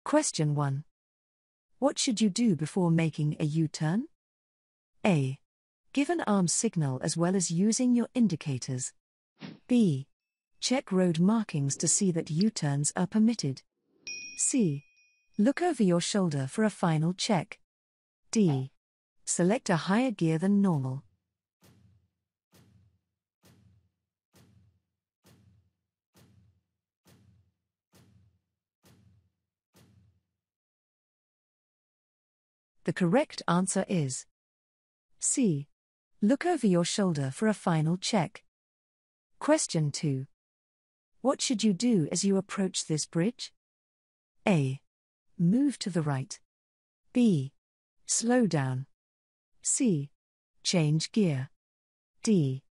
Question 1. What should you do before making a U-turn? A. Give an arm signal as well as using your indicators. B. Check road markings to see that U-turns are permitted. C. Look over your shoulder for a final check. D. Select a higher gear than normal. The correct answer is C. Look over your shoulder for a final check. Question 2. What should you do as you approach this bridge? A. Move to the right. B. Slow down. C. Change gear. D.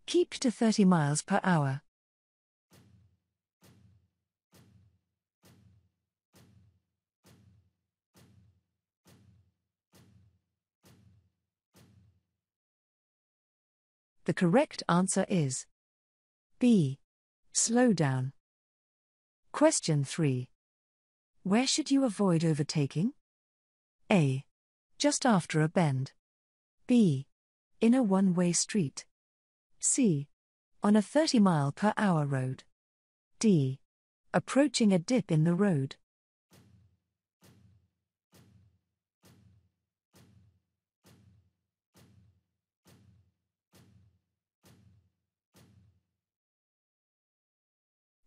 Keep to 30 miles per hour. The correct answer is B. Slow down. Question 3. Where should you avoid overtaking? A. Just after a bend. B. In a one-way street. C. On a 30-mile-per-hour road. D. Approaching a dip in the road.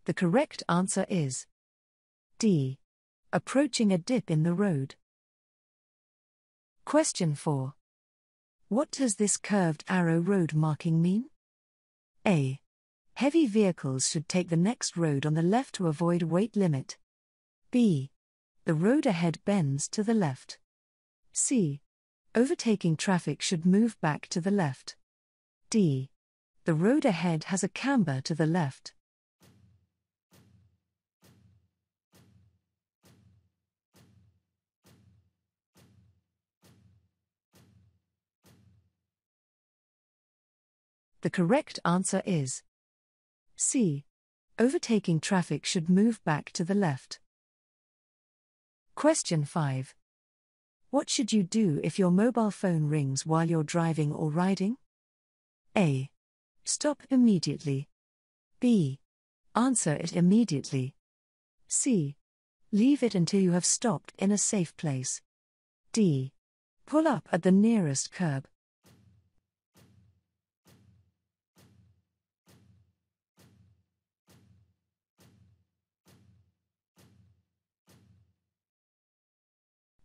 The correct answer is D. Approaching a dip in the road. Question 4. What does this curved arrow road marking mean? A. Heavy vehicles should take the next road on the left to avoid weight limit. B. The road ahead bends to the left. C. Overtaking traffic should move back to the left. D. The road ahead has a camber to the left. The correct answer is C. Overtaking traffic should move back to the left. Question 5. What should you do if your mobile phone rings while you're driving or riding? A. Stop immediately. B. Answer it immediately. C. Leave it until you have stopped in a safe place. D. Pull up at the nearest curb.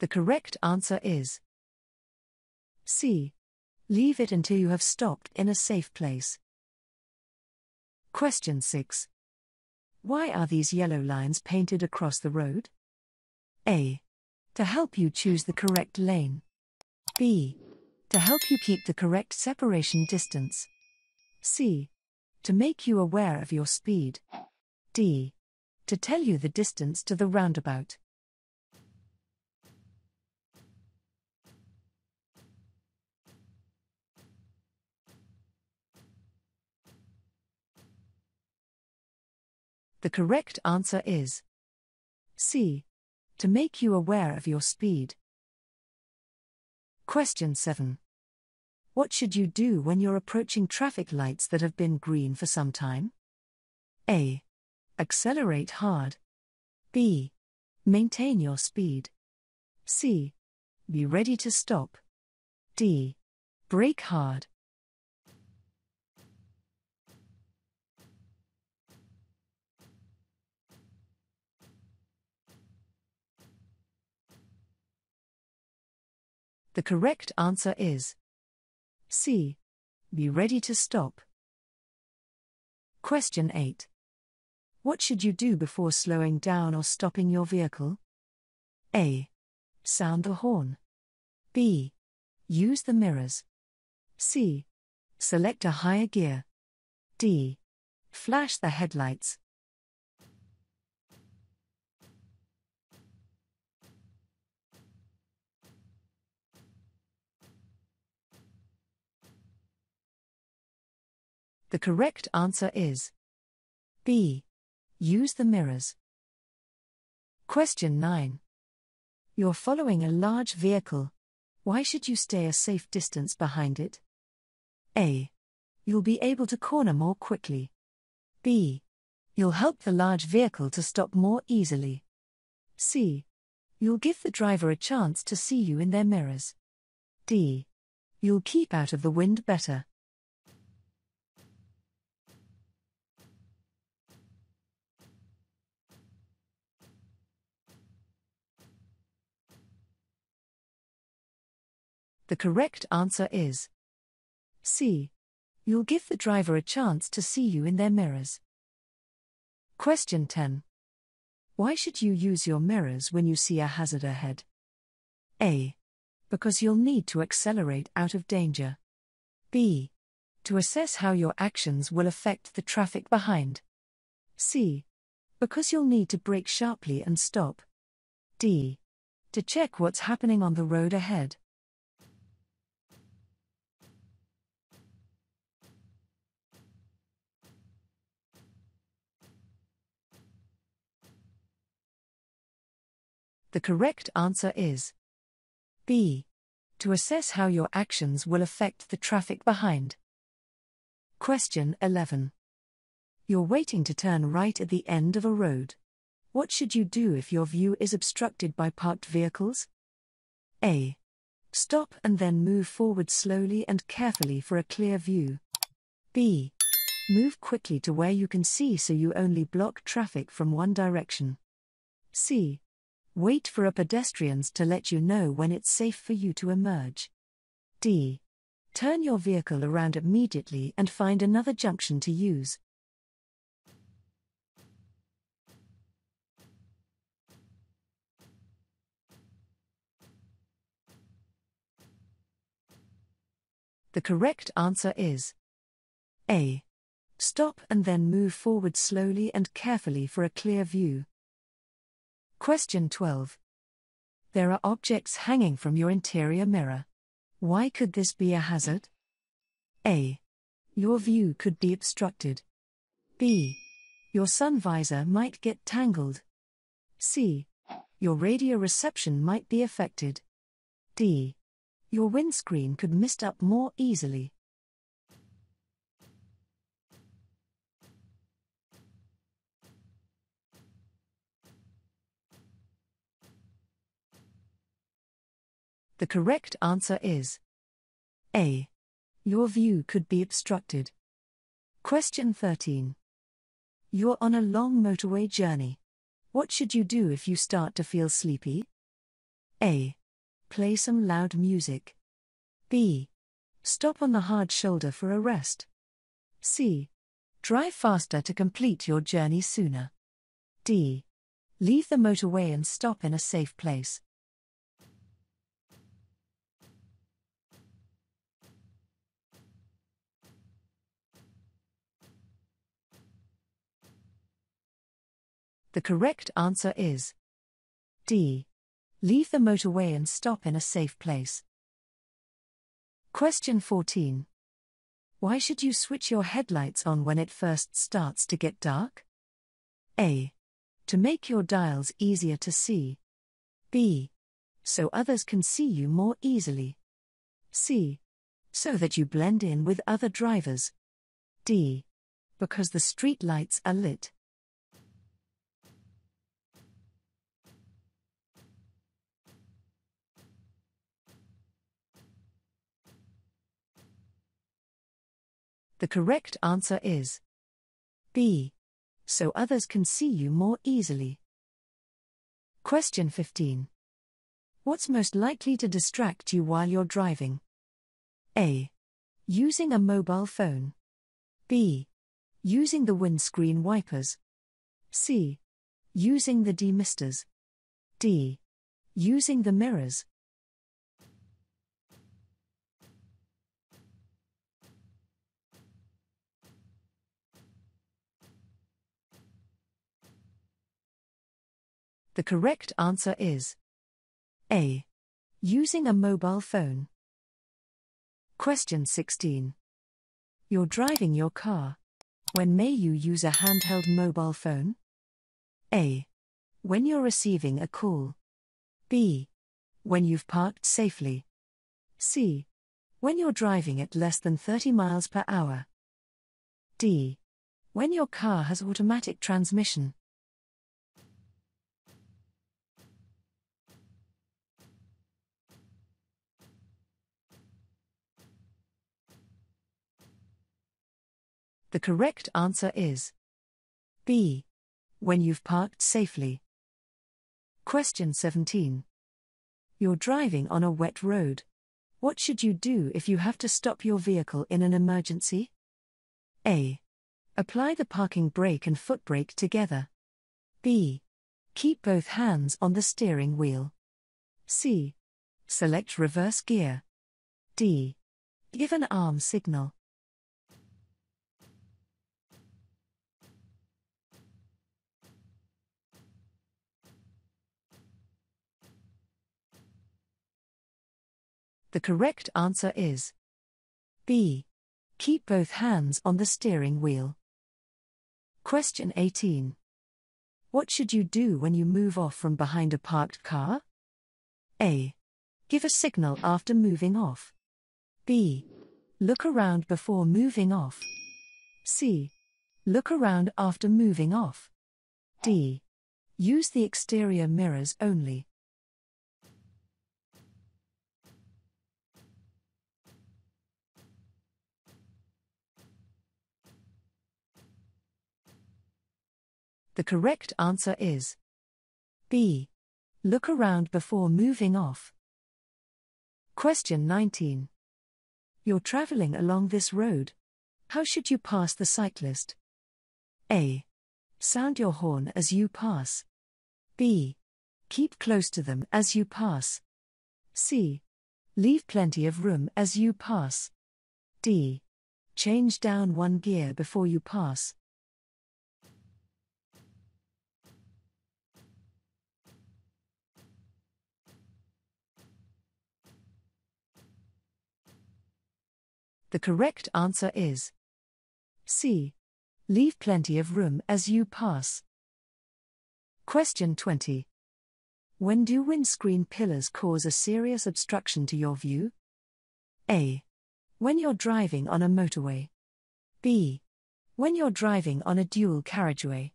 The correct answer is C. Leave it until you have stopped in a safe place. Question 6. Why are these yellow lines painted across the road? A. To help you choose the correct lane. B. To help you keep the correct separation distance. C. To make you aware of your speed. D. To tell you the distance to the roundabout. The correct answer is C. To make you aware of your speed. Question 7. What should you do when you're approaching traffic lights that have been green for some time? A. Accelerate hard. B. Maintain your speed. C. Be ready to stop. D. Brake hard. The correct answer is C. Be ready to stop. Question 8. What should you do before slowing down or stopping your vehicle? A. Sound the horn. B. Use the mirrors. C. Select a higher gear. D. Flash the headlights. The correct answer is B. Use the mirrors. Question 9. You're following a large vehicle. Why should you stay a safe distance behind it? A. You'll be able to corner more quickly. B. You'll help the large vehicle to stop more easily. C. You'll give the driver a chance to see you in their mirrors. D. You'll keep out of the wind better. The correct answer is C. You'll give the driver a chance to see you in their mirrors. Question 10. Why should you use your mirrors when you see a hazard ahead? A. Because you'll need to accelerate out of danger. B. To assess how your actions will affect the traffic behind. C. Because you'll need to brake sharply and stop. D. To check what's happening on the road ahead. The correct answer is B. To assess how your actions will affect the traffic behind. Question 11. You're waiting to turn right at the end of a road. What should you do if your view is obstructed by parked vehicles? A. Stop and then move forward slowly and carefully for a clear view. B. Move quickly to where you can see so you only block traffic from one direction. C. Wait for pedestrians to let you know when it's safe for you to emerge. D. Turn your vehicle around immediately and find another junction to use. The correct answer is A. Stop and then move forward slowly and carefully for a clear view. Question 12. There are objects hanging from your interior mirror. Why could this be a hazard? A. Your view could be obstructed. B. Your sun visor might get tangled. C. Your radio reception might be affected. D. Your windscreen could mist up more easily. The correct answer is A. Your view could be obstructed. Question 13. You're on a long motorway journey. What should you do if you start to feel sleepy? A. Play some loud music. B. Stop on the hard shoulder for a rest. C. Drive faster to complete your journey sooner. D. Leave the motorway and stop in a safe place. The correct answer is D. Leave the motorway and stop in a safe place. Question 14. Why should you switch your headlights on when it first starts to get dark? A. To make your dials easier to see. B. So others can see you more easily. C. So that you blend in with other drivers. D. Because the street lights are lit. The correct answer is B. So others can see you more easily. Question 15. What's most likely to distract you while you're driving? A. Using a mobile phone. B. Using the windscreen wipers. C. Using the demisters. D. Using the mirrors. The correct answer is A. Using a mobile phone. Question 16. You're driving your car. When may you use a handheld mobile phone? A. When you're receiving a call. B. When you've parked safely. C. When you're driving at less than 30 miles per hour. D. When your car has automatic transmission. The correct answer is B. When you've parked safely. Question 17. You're driving on a wet road. What should you do if you have to stop your vehicle in an emergency? A. Apply the parking brake and foot brake together. B. Keep both hands on the steering wheel. C. Select reverse gear. D. Give an arm signal. The correct answer is B. Keep both hands on the steering wheel. Question 18. What should you do when you move off from behind a parked car? A. Give a signal after moving off. B. Look around before moving off. C. Look around after moving off. D. Use the exterior mirrors only. The correct answer is B. Look around before moving off. Question 19. You're traveling along this road. How should you pass the cyclist? A. Sound your horn as you pass. B. Keep close to them as you pass. C. Leave plenty of room as you pass. D. Change down one gear before you pass. The correct answer is C. Leave plenty of room as you pass. Question 20. When do windscreen pillars cause a serious obstruction to your view? A. When you're driving on a motorway. B. When you're driving on a dual carriageway.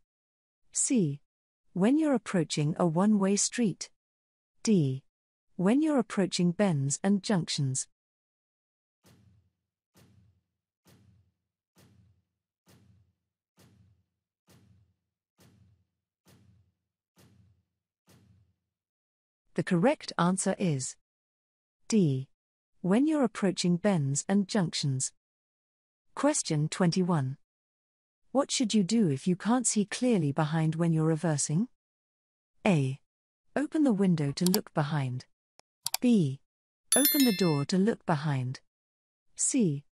C. When you're approaching a one-way street. D. When you're approaching bends and junctions. The correct answer is D. When you're approaching bends and junctions. Question 21. What should you do if you can't see clearly behind when you're reversing? A. Open the window to look behind. B. Open the door to look behind. C.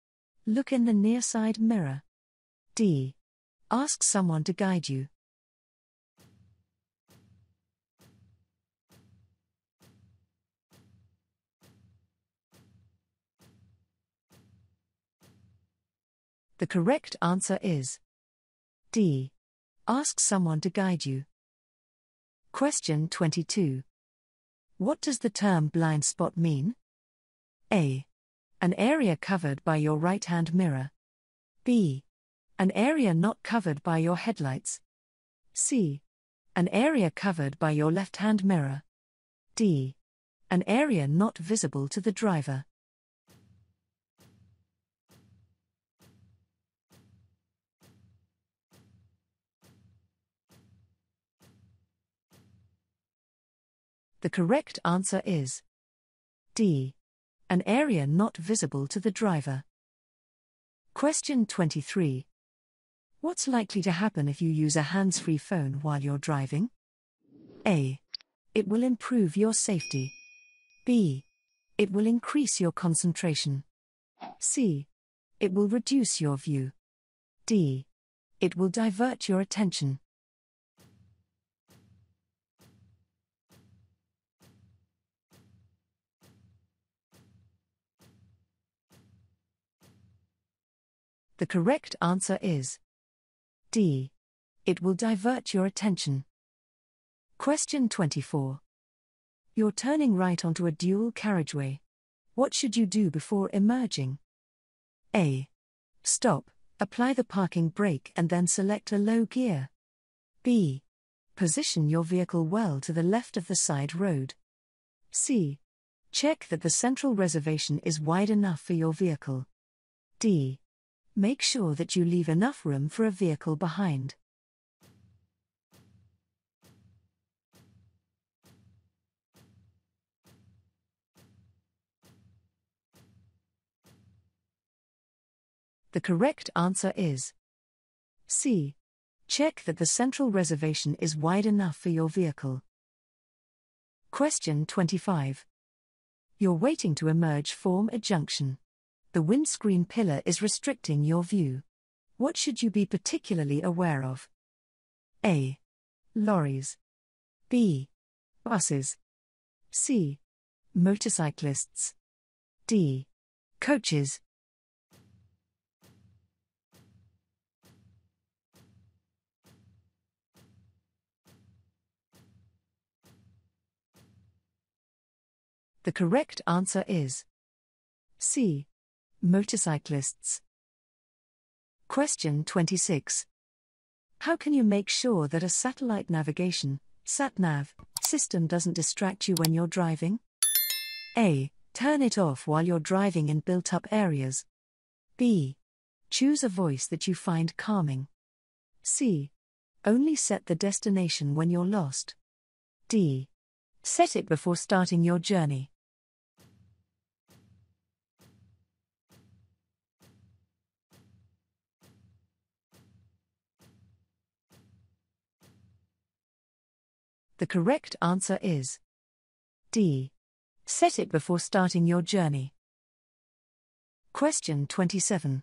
Look in the near side mirror. D. Ask someone to guide you. The correct answer is D. Ask someone to guide you. Question 22. What does the term blind spot mean? A. An area covered by your right-hand mirror. B. An area not covered by your headlights. C. An area covered by your left-hand mirror. D. An area not visible to the driver. The correct answer is D. An area not visible to the driver. Question 23. What's likely to happen if you use a hands-free phone while you're driving? A. It will improve your safety. B. It will increase your concentration. C. It will reduce your view. D. It will divert your attention. The correct answer is D. It will divert your attention. Question 24. You're turning right onto a dual carriageway. What should you do before emerging? A. Stop, apply the parking brake and then select a low gear. B. Position your vehicle well to the left of the side road. C. Check that the central reservation is wide enough for your vehicle. D. Make sure that you leave enough room for a vehicle behind. The correct answer is C. Check that the central reservation is wide enough for your vehicle. Question 25. You're waiting to emerge from a junction. The windscreen pillar is restricting your view. What should you be particularly aware of? A. Lorries. B. Buses. C. Motorcyclists. D. Coaches. The correct answer is C. Motorcyclists. Question 26. How can you make sure that a satellite navigation, satnav, system doesn't distract you when you're driving? A. Turn it off while you're driving in built-up areas. B. Choose a voice that you find calming. C. Only set the destination when you're lost. D. Set it before starting your journey. The correct answer is D. Set it before starting your journey. Question 27.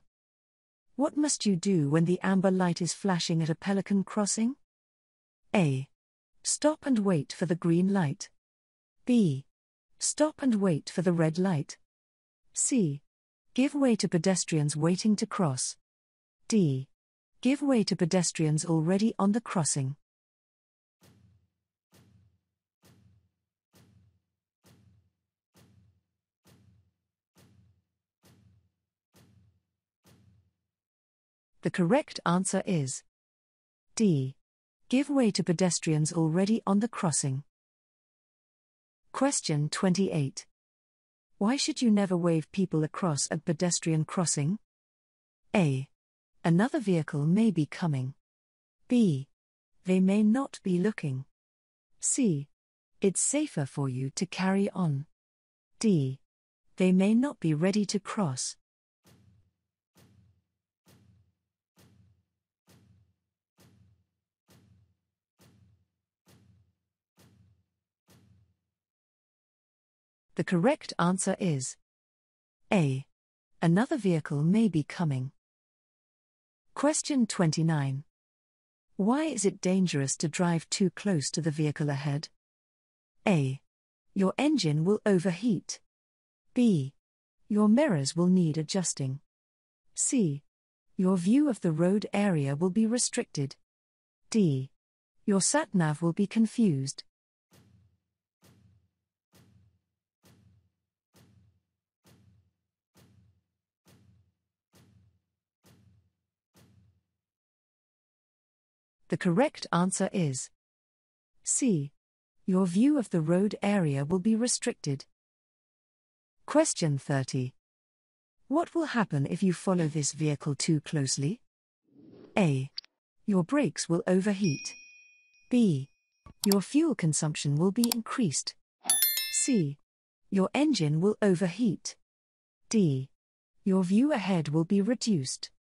What must you do when the amber light is flashing at a pelican crossing? A. Stop and wait for the green light. B. Stop and wait for the red light. C. Give way to pedestrians waiting to cross. D. Give way to pedestrians already on the crossing. The correct answer is D. Give way to pedestrians already on the crossing. Question 28. Why should you never wave people across at pedestrian crossing? A. Another vehicle may be coming. B. They may not be looking. C. It's safer for you to carry on. D. They may not be ready to cross. The correct answer is A. Another vehicle may be coming. Question 29. Why is it dangerous to drive too close to the vehicle ahead? A. Your engine will overheat. B. Your mirrors will need adjusting. C. Your view of the road area will be restricted. D. Your satnav will be confused. The correct answer is C. Your view of the road area will be restricted. Question 30. What will happen if you follow this vehicle too closely? A. Your brakes will overheat. B. Your fuel consumption will be increased. C. Your engine will overheat. D. Your view ahead will be reduced.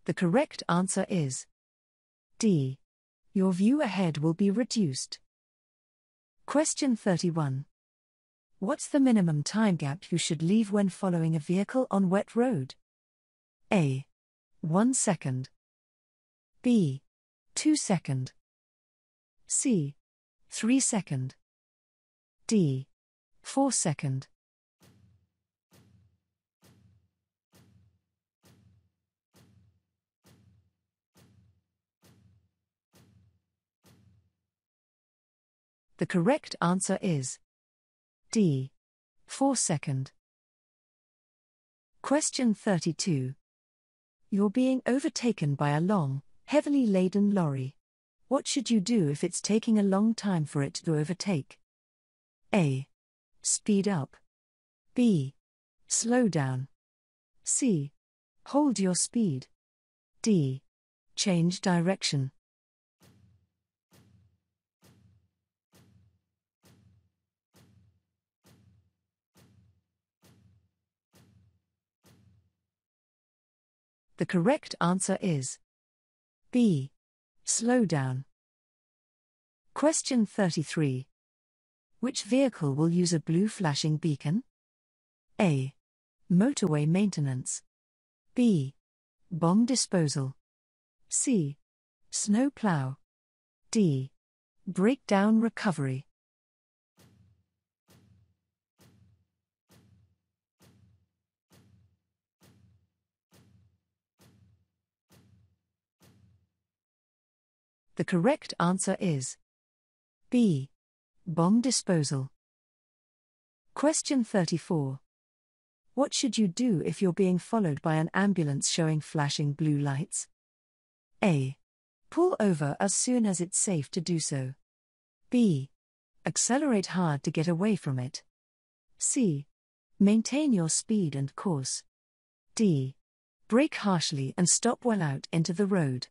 The correct answer is D. Your view ahead will be reduced. Question 31. What's the minimum time gap you should leave when following a vehicle on wet road? A. 1 second. B. 2 second. C. 3 second. D. 4 second. The correct answer is D. 4 second. Question 32. You're being overtaken by a long, heavily laden lorry. What should you do if it's taking a long time for it to overtake? A. Speed up. B. Slow down. C. Hold your speed. D. Change direction. The correct answer is B. Slow down. Question 33. Which vehicle will use a blue flashing beacon? A. Motorway maintenance. B. Bomb disposal. C. Snow plow. D. Breakdown recovery. The correct answer is B. Bomb disposal. Question 34. What should you do if you're being followed by an ambulance showing flashing blue lights? A. Pull over as soon as it's safe to do so. B. Accelerate hard to get away from it. C. Maintain your speed and course. D. Brake harshly and stop well out into the road.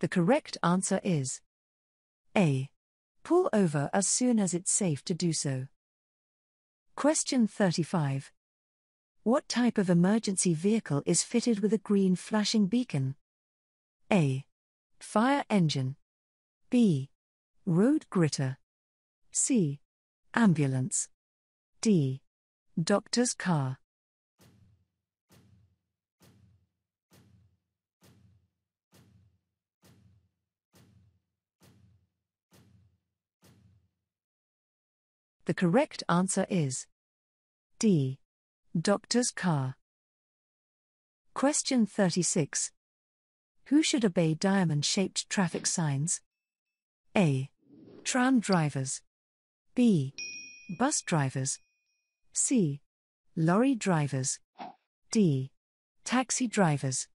The correct answer is A. Pull over as soon as it's safe to do so. Question 35. What type of emergency vehicle is fitted with a green flashing beacon? A. Fire engine. B. Road gritter. C. Ambulance. D. Doctor's car. The correct answer is D. Doctor's car. Question 36. Who should obey diamond-shaped traffic signs? A. Tram drivers. B. Bus drivers. C. Lorry drivers. D. Taxi drivers.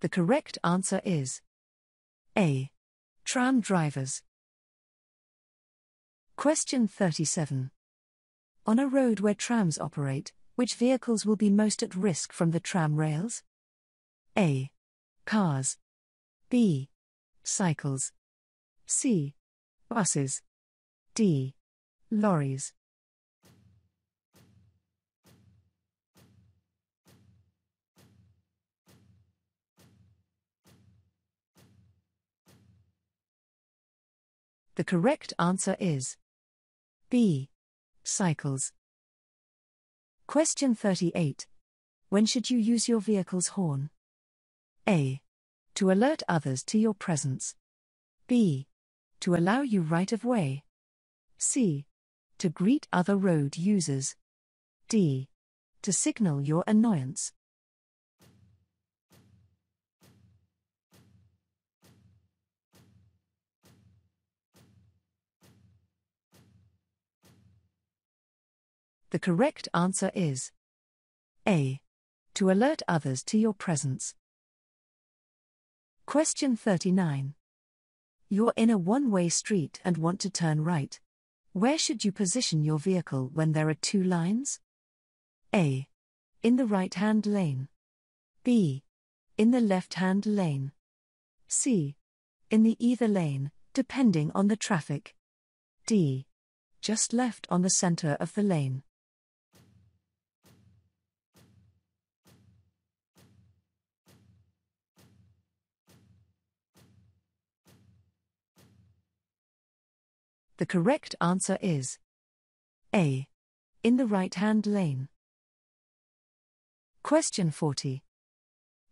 The correct answer is A. Tram drivers. Question 37. On a road where trams operate, which vehicles will be most at risk from the tram rails? A. Cars. B. Cycles. C. Buses. D. Lorries. The correct answer is B. Cycles. Question 38. When should you use your vehicle's horn? A. To alert others to your presence. B. To allow you right of way. C. To greet other road users. D. To signal your annoyance. The correct answer is A. To alert others to your presence. Question 39. You're in a one-way street and want to turn right. Where should you position your vehicle when there are two lines? A. In the right-hand lane. B. In the left-hand lane. C. In the either lane, depending on the traffic. D. Just left on the center of the lane. The correct answer is A. In the right-hand lane. Question 40.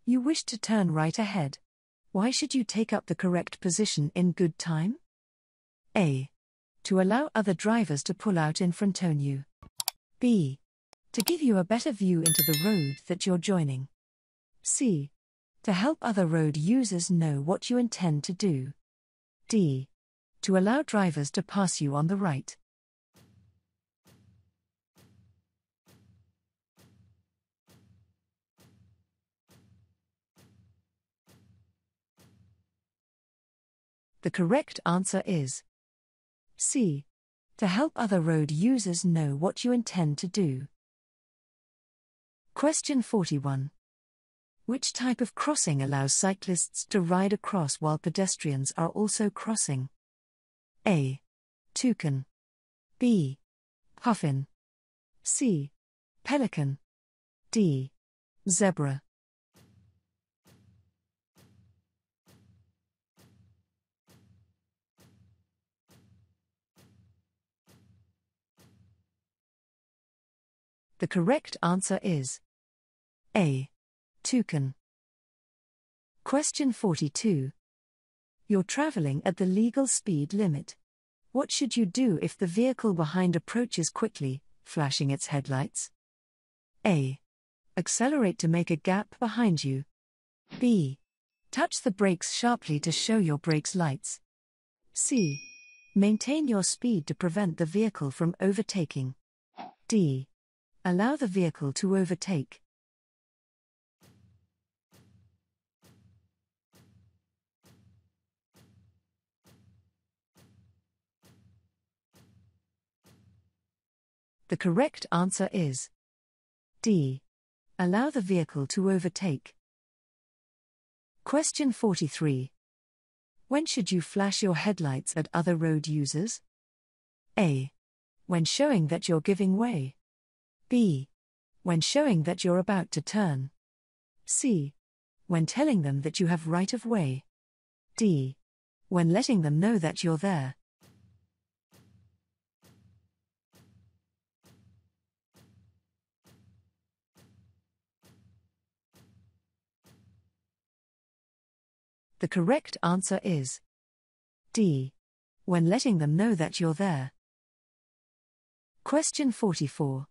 You wish to turn right ahead. Why should you take up the correct position in good time? A. To allow other drivers to pull out in front of you. B. To give you a better view into the road that you're joining. C. To help other road users know what you intend to do. D. To allow drivers to pass you on the right. The correct answer is C. To help other road users know what you intend to do. Question 41. Which type of crossing allows cyclists to ride across while pedestrians are also crossing? A. Toucan. B. Puffin. C. Pelican. D. Zebra. The correct answer is A. Toucan. Question 42. You're traveling at the legal speed limit. What should you do if the vehicle behind approaches quickly, flashing its headlights? A. Accelerate to make a gap behind you. B. Touch the brakes sharply to show your brakes lights. C. Maintain your speed to prevent the vehicle from overtaking. D. Allow the vehicle to overtake. The correct answer is D. Allow the vehicle to overtake. Question 43. When should you flash your headlights at other road users? A. When showing that you're giving way. B. When showing that you're about to turn. C. When telling them that you have right of way. D. When letting them know that you're there. The correct answer is D. When letting them know that you're there. Question 44.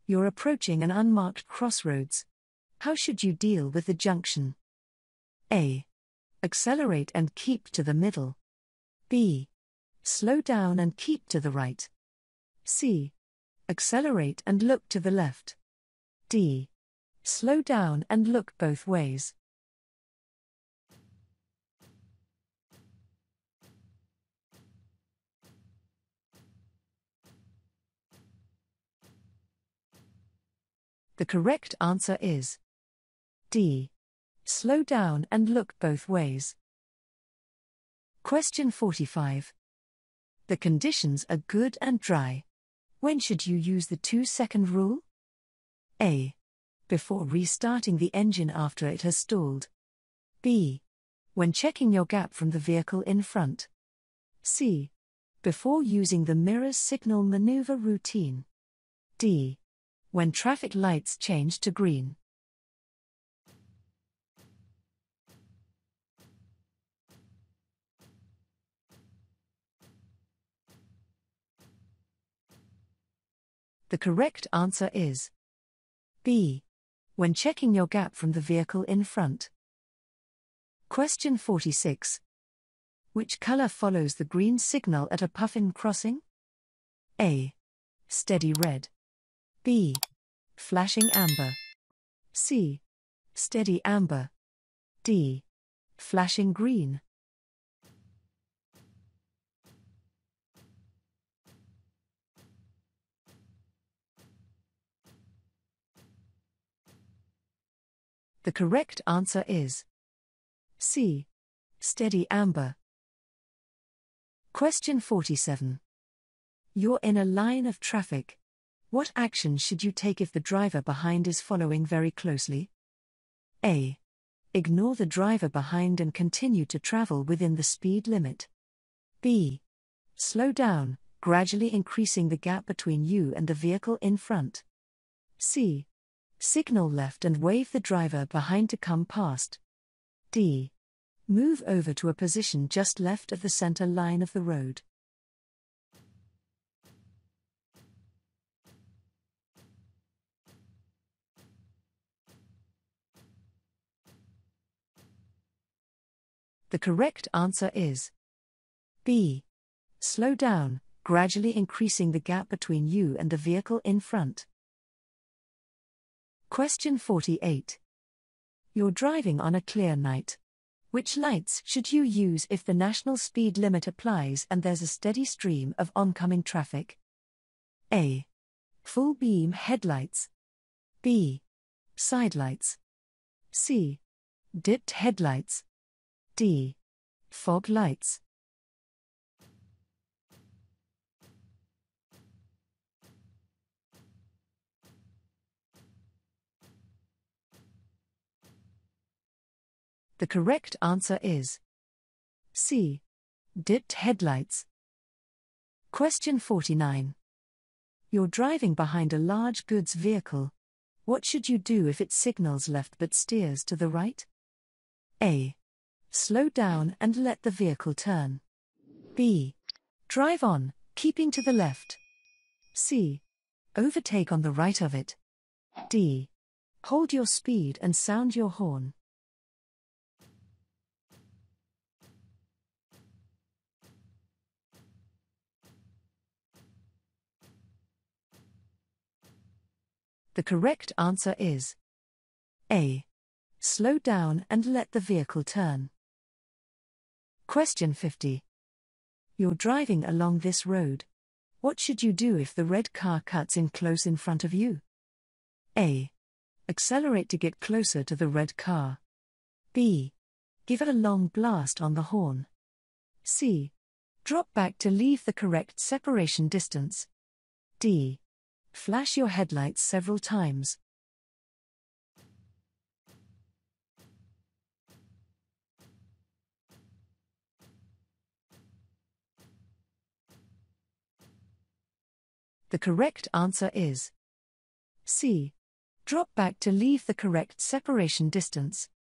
You're approaching an unmarked crossroads. How should you deal with the junction? A. Accelerate and keep to the middle. B. Slow down and keep to the right. C. Accelerate and look to the left. D. Slow down and look both ways. The correct answer is D. Slow down and look both ways. Question 45. The conditions are good and dry. When should you use the 2-second rule? A. Before restarting the engine after it has stalled. B. When checking your gap from the vehicle in front. C. Before using the mirror's signal maneuver routine. D. When traffic lights change to green. The correct answer is B. When checking your gap from the vehicle in front. Question 46. Which color follows the green signal at a puffin crossing? A. Steady red. B. Flashing amber. C. Steady amber. D. Flashing green. The correct answer is C. Steady amber. Question 47. You're in a line of traffic. What action should you take if the driver behind is following very closely? A. Ignore the driver behind and continue to travel within the speed limit. B. Slow down, gradually increasing the gap between you and the vehicle in front. C. Signal left and wave the driver behind to come past. D. Move over to a position just left of the center line of the road. The correct answer is B. Slow down, gradually increasing the gap between you and the vehicle in front. Question 48. You're driving on a clear night. Which lights should you use if the national speed limit applies and there's a steady stream of oncoming traffic? A. Full beam headlights. B. Side lights. C. Dipped headlights. D. Fog lights. The correct answer is C. Dipped headlights. Question 49. You're driving behind a large goods vehicle. What should you do if it signals left but steers to the right? A. Slow down and let the vehicle turn. B. Drive on, keeping to the left. C. Overtake on the right of it. D. Hold your speed and sound your horn. The correct answer is A. Slow down and let the vehicle turn. Question 50. You're driving along this road. What should you do if the red car cuts in close in front of you? A. Accelerate to get closer to the red car. B. Give it a long blast on the horn. C. Drop back to leave the correct separation distance. D. Flash your headlights several times. The correct answer is C. Drop back to leave the correct separation distance.